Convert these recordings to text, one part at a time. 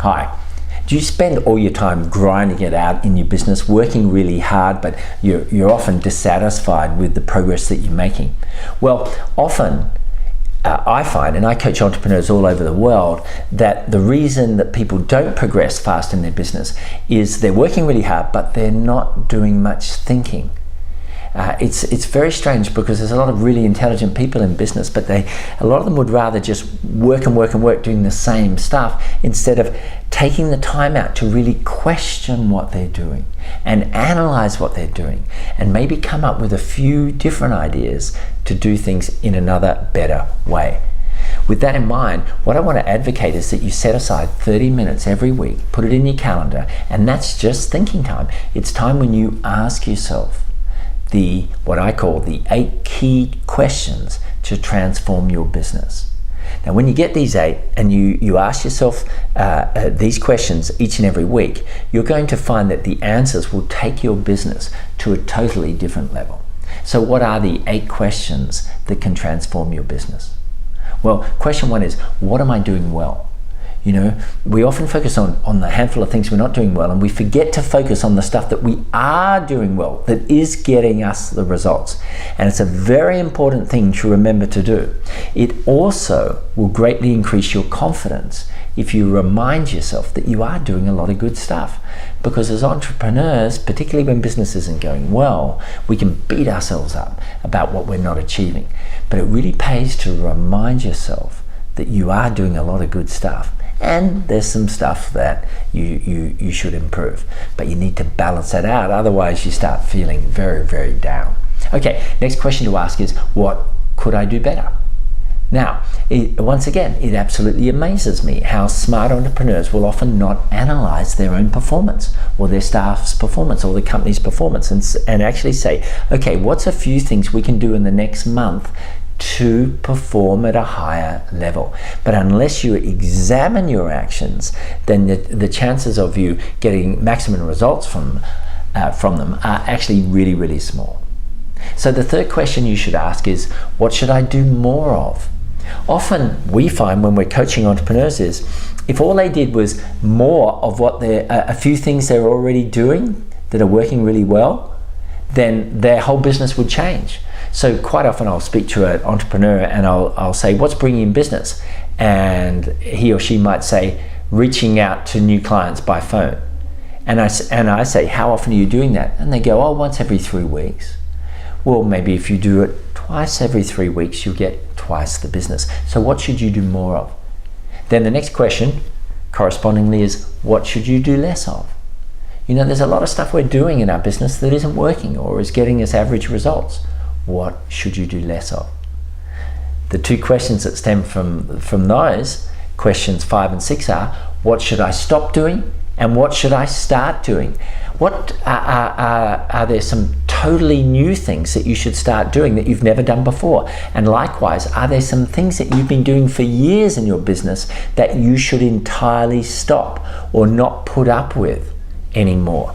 Hi. Do you spend all your time grinding it out in your business, working really hard, but you're often dissatisfied with the progress that you're making? Well, often I find, and I coach entrepreneurs all over the world, that the reason that people don't progress fast in their business is they're working really hard, but they're not doing much thinking. It's very strange because there's a lot of really intelligent people in business, but a lot of them would rather just work and work and work doing the same stuff instead of taking the time out to really question what they're doing and analyze what they're doing and maybe come up with a few different ideas to do things in another, better way. With that in mind, what I want to advocate is that you set aside 30 minutes every week, put it in your calendar, and that's just thinking time. It's time when you ask yourself what I call the 8 key questions to transform your business. Now, when you get these 8 and you ask yourself these questions each and every week, you're going to find that the answers will take your business to a totally different level. So what are the 8 questions that can transform your business? Well, question 1 is, what am I doing well? You know, we often focus on the handful of things we're not doing well, and we forget to focus on the stuff that we are doing well, that is getting us the results. And it's a very important thing to remember to do. It also will greatly increase your confidence if you remind yourself that you are doing a lot of good stuff. Because as entrepreneurs, particularly when business isn't going well, we can beat ourselves up about what we're not achieving. But it really pays to remind yourself that you are doing a lot of good stuff. And there's some stuff that you should improve, but you need to balance that out, otherwise you start feeling very, very down. Okay, next question to ask is, what could I do better? Now, once again, it absolutely amazes me how smart entrepreneurs will often not analyze their own performance or their staff's performance or the company's performance and actually say, okay, what's a few things we can do in the next month to perform at a higher level? But unless you examine your actions, then the chances of you getting maximum results from them are actually really, really small. So the third question you should ask is, what should I do more of? Often we find when we're coaching entrepreneurs is, if all they did was more of what a few things they're already doing that are working really well, then their whole business would change. So quite often I'll speak to an entrepreneur and I'll say, what's bringing in business? And he or she might say, reaching out to new clients by phone. And I say, how often are you doing that? And they go, oh, once every 3 weeks. Well, maybe if you do it twice every 3 weeks, you'll get twice the business. So what should you do more of? Then the next question correspondingly is, what should you do less of? You know, there's a lot of stuff we're doing in our business that isn't working or is getting us average results. What should you do less of? The 2 questions that stem from those, questions 5 and 6 are, what should I stop doing and what should I start doing? What are there some totally new things that you should start doing that you've never done before? And likewise, are there some things that you've been doing for years in your business that you should entirely stop or not put up with anymore?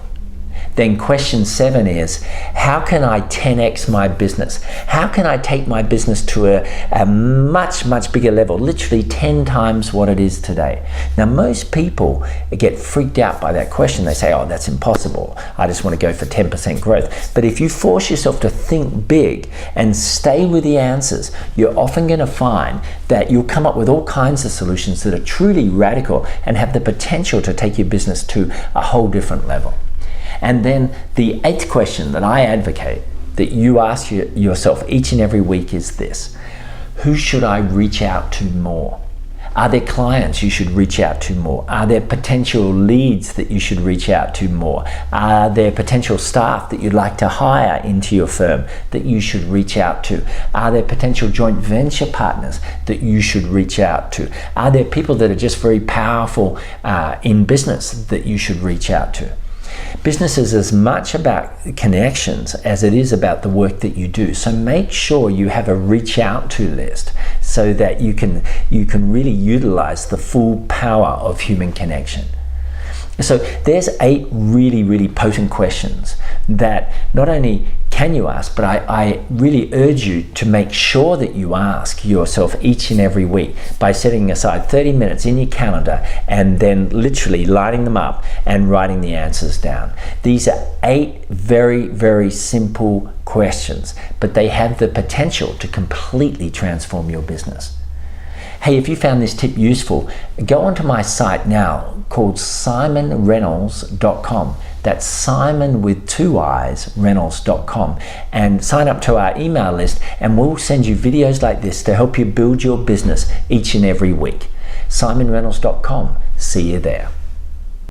Then question 7 is, how can I 10x my business? How can I take my business to a much, much bigger level, literally 10 times what it is today? Now, most people get freaked out by that question. They say, oh, that's impossible. I just want to go for 10% growth. But if you force yourself to think big and stay with the answers, you're often going to find that you'll come up with all kinds of solutions that are truly radical and have the potential to take your business to a whole different level. And then the 8th question that I advocate that you ask yourself each and every week is this: who should I reach out to more? Are there clients you should reach out to more? Are there potential leads that you should reach out to more? Are there potential staff that you'd like to hire into your firm that you should reach out to? Are there potential joint venture partners that you should reach out to? Are there people that are just very powerful in business that you should reach out to? Business is as much about connections as it is about the work that you do. So make sure you have a reach out to list so that you can really utilize the full power of human connection. So there's 8 really, really potent questions that not only can you ask, but I really urge you to make sure that you ask yourself each and every week by setting aside 30 minutes in your calendar and then literally lining them up and writing the answers down. These are 8 very, very simple questions, but they have the potential to completely transform your business. Hey, if you found this tip useful, go onto my site now called simonreynolds.com. That's Simon with 2 I's, Reynolds.com, and sign up to our email list, and we'll send you videos like this to help you build your business each and every week. simonreynolds.com. See you there.